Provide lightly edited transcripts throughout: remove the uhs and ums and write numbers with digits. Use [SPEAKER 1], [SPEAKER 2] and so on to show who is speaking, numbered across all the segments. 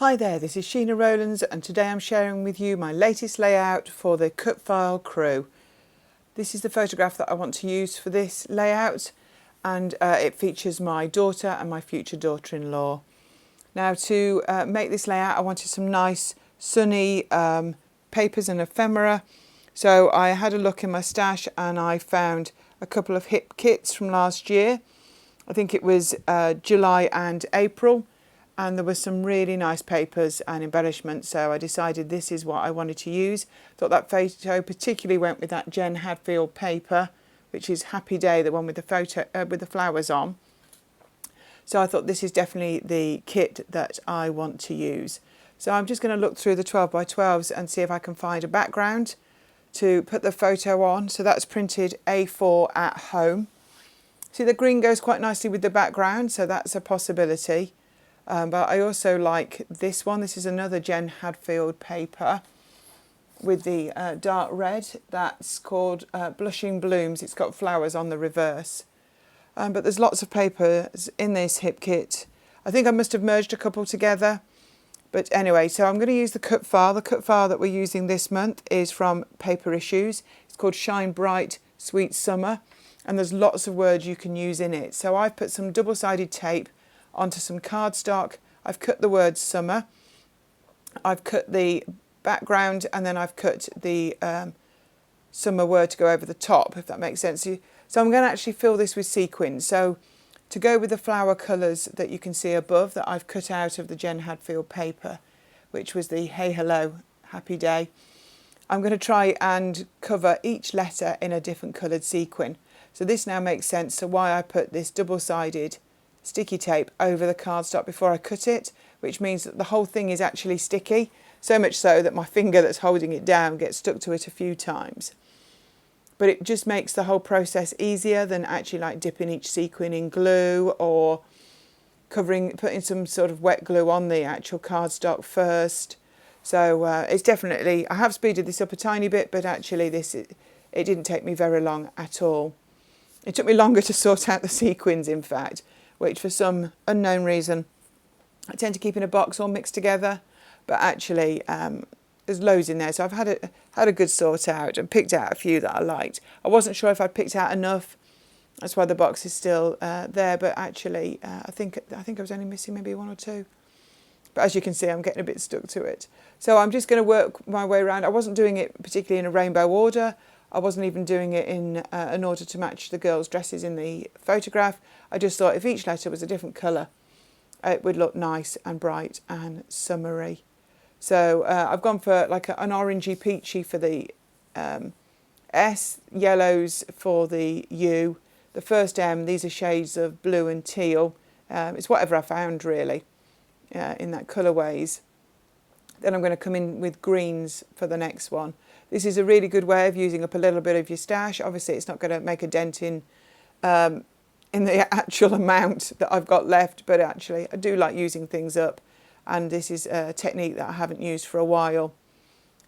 [SPEAKER 1] Hi there, this is Sheena Rowlands and today I'm sharing with you my latest layout for the cut file crew. This is the photograph that I want to use for this layout, and it features my daughter and my future daughter-in-law. Now to make this layout I wanted some nice sunny papers and ephemera, so I had a look in my stash and I found a couple of hip kits from last year. I think it was July and April. And there were some really nice papers and embellishments, so I decided this is what I wanted to use. Thought that photo particularly went with that Jen Hadfield paper, which is Happy Day, the one with the photo with the flowers on. So I thought this is definitely the kit that I want to use. So I'm just going to look through the 12 by 12s and see if I can find a background to put the photo on. So that's printed A4 at home. See, the green goes quite nicely with the background, so that's a possibility. But I also like this one. This is another Jen Hadfield paper with the dark red. That's called Blushing Blooms. It's got flowers on the reverse. But there's lots of papers in this hip kit. I think I must have merged a couple together. But anyway, so I'm going to use the cut file. The cut file that we're using this month is from Paper Issues. It's called Shine Bright Sweet Summer. And there's lots of words you can use in it. So I've put some double-sided tape onto some cardstock. I've cut the word summer, I've cut the background, and then I've cut the summer word to go over the top, if that makes sense. So I'm going to actually fill this with sequins. So to go with the flower colours that you can see above that I've cut out of the Jen Hadfield paper, which was the Hey Hello Happy Day, I'm going to try and cover each letter in a different coloured sequin. So this now makes sense to why I put this double-sided sticky tape over the cardstock before I cut it, which means that the whole thing is actually sticky, so much so that my finger that's holding it down gets stuck to it a few times. But it just makes the whole process easier than actually like dipping each sequin in glue or putting some sort of wet glue on the actual cardstock first. So it's definitely, I have speeded this up a tiny bit, but actually it didn't take me very long at all. It took me longer to sort out the sequins, in fact, which for some unknown reason I tend to keep in a box all mixed together, but actually there's loads in there, so I've had a good sort out and picked out a few that I liked. I wasn't sure if I'd picked out enough, that's why the box is still there, but actually I think I was only missing maybe one or two. But as you can see, I'm getting a bit stuck to it. So I'm just going to work my way around. I wasn't doing it particularly in a rainbow order. I wasn't even doing it in order to match the girls' dresses in the photograph. I just thought if each letter was a different colour, it would look nice and bright and summery. So I've gone for like an orangey peachy for the S, yellows for the U. The first M, these are shades of blue and teal. It's whatever I found really in that colourways. Then I'm going to come in with greens for the next one. This is a really good way of using up a little bit of your stash. Obviously, it's not going to make a dent in the actual amount that I've got left, but actually I do like using things up, and this is a technique that I haven't used for a while.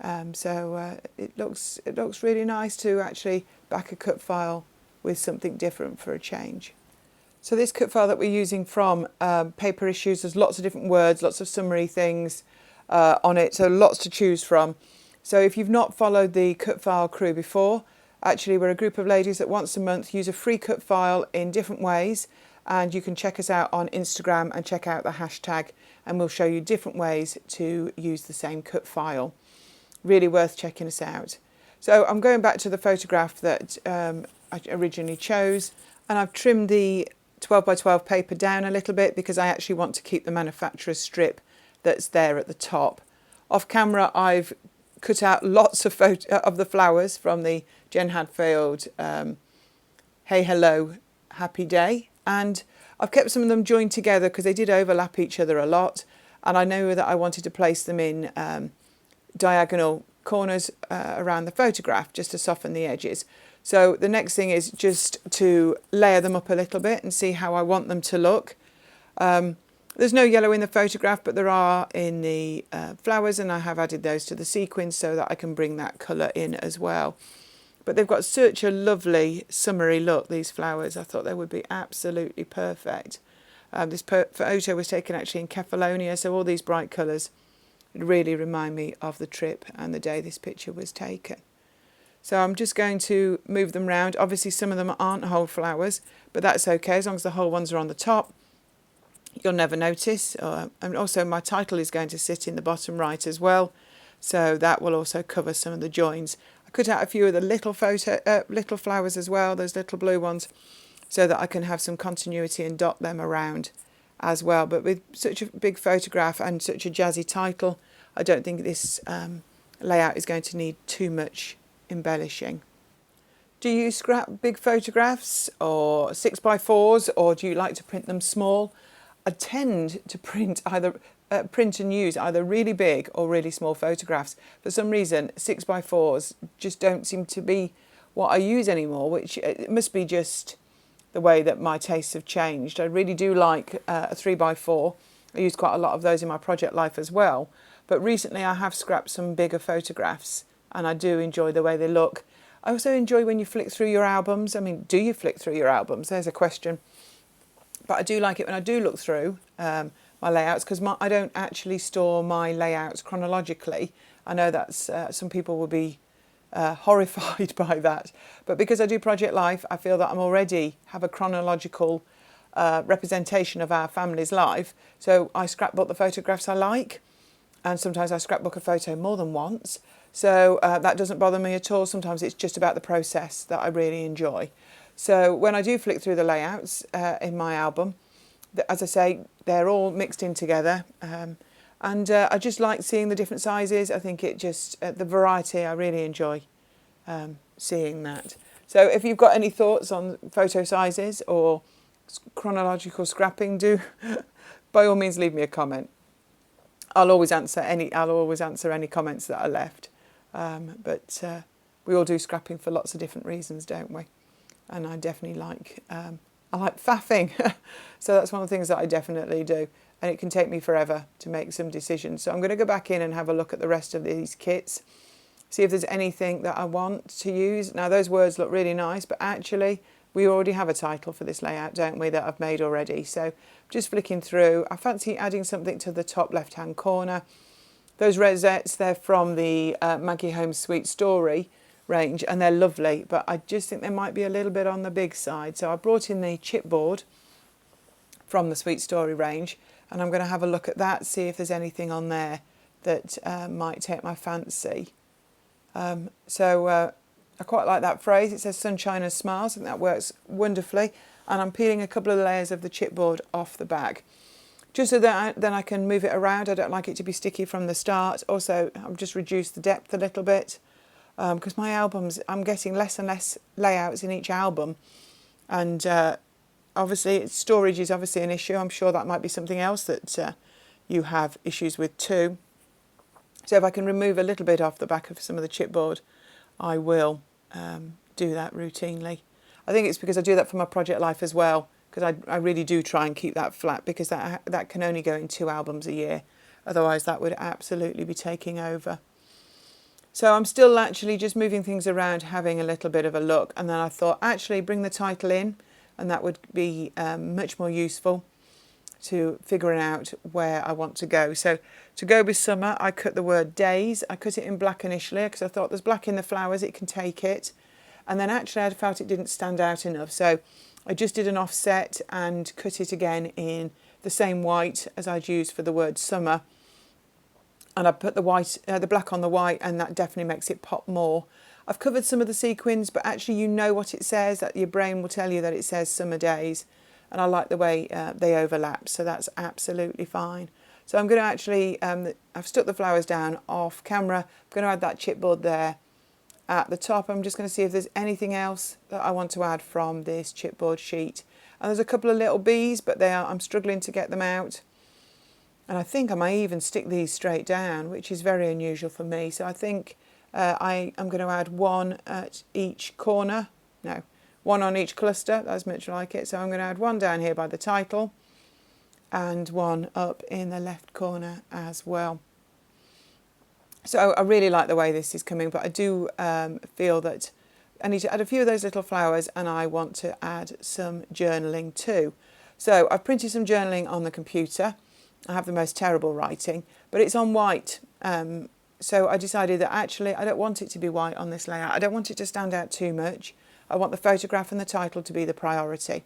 [SPEAKER 1] It looks really nice to actually back a cut file with something different for a change. So this cut file that we're using from Paper Issues, there's lots of different words, lots of summary things on it, so lots to choose from. So if you've not followed the cut file crew before, actually we're a group of ladies that once a month use a free cut file in different ways, and you can check us out on Instagram and check out the hashtag, and we'll show you different ways to use the same cut file. Really worth checking us out. So I'm going back to the photograph that I originally chose, and I've trimmed the 12 by 12 paper down a little bit because I actually want to keep the manufacturer's strip that's there at the top. Off camera I've cut out lots of the flowers from the Jen Hadfield Hey Hello Happy Day, and I've kept some of them joined together because they did overlap each other a lot, and I know that I wanted to place them in diagonal corners around the photograph just to soften the edges. So the next thing is just to layer them up a little bit and see how I want them to look. There's no yellow in the photograph, but there are in the flowers, and I have added those to the sequins so that I can bring that colour in as well. But they've got such a lovely summery look, these flowers. I thought they would be absolutely perfect. This photo was taken actually in Kefalonia, so all these bright colours really remind me of the trip and the day this picture was taken. So I'm just going to move them round. Obviously some of them aren't whole flowers, but that's okay as long as the whole ones are on the top. You'll never notice. And also my title is going to sit in the bottom right as well, so that will also cover some of the joins. I cut out a few of the little flowers as well, those little blue ones, so that I can have some continuity and dot them around as well. But with such a big photograph and such a jazzy title, I don't think this layout is going to need too much embellishing. Do you scrap big photographs or 6x4s, or do you like to print them small? I tend to print and use either really big or really small photographs. For some reason 6x4s just don't seem to be what I use anymore, which it must be just the way that my tastes have changed. I really do like a 3x4. I use quite a lot of those in my project life as well, but recently I have scrapped some bigger photographs and I do enjoy the way they look. I also enjoy when you flick through your albums. I mean, do you flick through your albums? There's a question. But I do like it when I do look through my layouts, because I don't actually store my layouts chronologically. I know that's some people will be horrified by that, but because I do Project Life, I feel that I'm already have a chronological representation of our family's life. So I scrapbook the photographs I like, and sometimes I scrapbook a photo more than once. So that doesn't bother me at all. Sometimes it's just about the process that I really enjoy. So when I do flick through the layouts in my album, as I say, they're all mixed in together. And I just like seeing the different sizes. I think it just, the variety, I really enjoy seeing that. So if you've got any thoughts on photo sizes or chronological scrapping, do by all means leave me a comment. I'll always answer any comments that are left. But we all do scrapping for lots of different reasons, don't we? And I definitely like faffing. So that's one of the things that I definitely do. And it can take me forever to make some decisions. So I'm going to go back in and have a look at the rest of these kits, see if there's anything that I want to use. Now those words look really nice, but actually we already have a title for this layout, don't we, that I've made already. So just flicking through, I fancy adding something to the top left hand corner. Those rosettes, they're from the Maggie Holmes Sweet Story range, and they're lovely, but I just think they might be a little bit on the big side. So I brought in the chipboard from the Sweet Story range, and I'm going to have a look at that, see if there's anything on there that might take my fancy. So I quite like that phrase. It says sunshine and smiles, and that works wonderfully. And I'm peeling a couple of layers of the chipboard off the back, just so that then I can move it around. I don't like it to be sticky from the start. Also, I've just reduced the depth a little bit, because my albums, I'm getting less and less layouts in each album, and obviously storage is obviously an issue. I'm sure that might be something else that you have issues with too. So if I can remove a little bit off the back of some of the chipboard, I will do that routinely. I think it's because I do that for my project life as well, because I really do try and keep that flat, because that can only go in 2 albums a year. Otherwise that would absolutely be taking over. So I'm still actually just moving things around, having a little bit of a look, and then I thought actually bring the title in, and that would be much more useful to figuring out where I want to go. So to go with summer, I cut the word days. I cut it in black initially because I thought there's black in the flowers, it can take it. And then actually I felt it didn't stand out enough. So I just did an offset and cut it again in the same white as I'd used for the word summer. And I put the black on the white, and that definitely makes it pop more. I've covered some of the sequins, but actually you know what it says, that your brain will tell you that it says summer days. And I like the way they overlap, so that's absolutely fine. So I'm going to actually, I've stuck the flowers down off camera. I'm going to add that chipboard there at the top. I'm just going to see if there's anything else that I want to add from this chipboard sheet. And there's a couple of little bees, but I'm struggling to get them out. And I think I may even stick these straight down, which is very unusual for me. So I think I'm going to add one at each corner. No, one on each cluster. That's much like it. So I'm going to add one down here by the title, and one up in the left corner as well. So I really like the way this is coming, but I do feel that I need to add a few of those little flowers, and I want to add some journaling too. So I've printed some journaling on the computer. I have the most terrible writing, but it's on white. So I decided that actually I don't want it to be white on this layout. I don't want it to stand out too much. I want the photograph and the title to be the priority.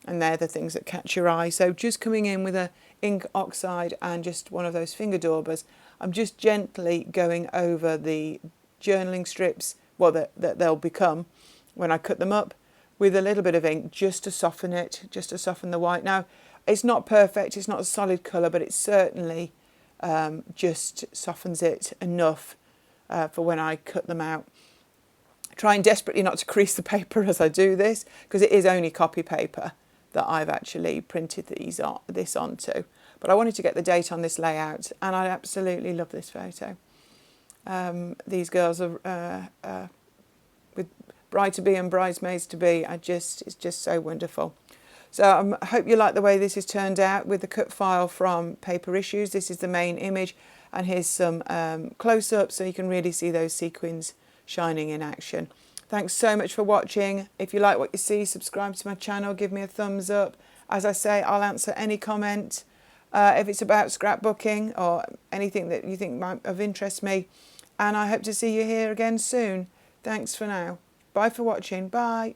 [SPEAKER 1] And they're the things that catch your eye. So just coming in with a ink oxide and just one of those finger daubers, I'm just gently going over the journaling strips, well, that they'll become when I cut them up, with a little bit of ink just to soften it, just to soften the white. Now, it's not perfect, it's not a solid colour, but it certainly just softens it enough for when I cut them out. Trying desperately not to crease the paper as I do this, because it is only copy paper that I've actually printed this onto. But I wanted to get the date on this layout, and I absolutely love this photo. These girls are with bride-to-be and bridesmaids-to-be. It's just so wonderful. So I hope you like the way this has turned out with the cut file from Paper Issues. This is the main image, and here's some close-ups so you can really see those sequins shining in action. Thanks so much for watching. If you like what you see, subscribe to my channel, give me a thumbs up. As I say, I'll answer any comment if it's about scrapbooking or anything that you think might of interest me. And I hope to see you here again soon. Thanks for now. Bye for watching. Bye.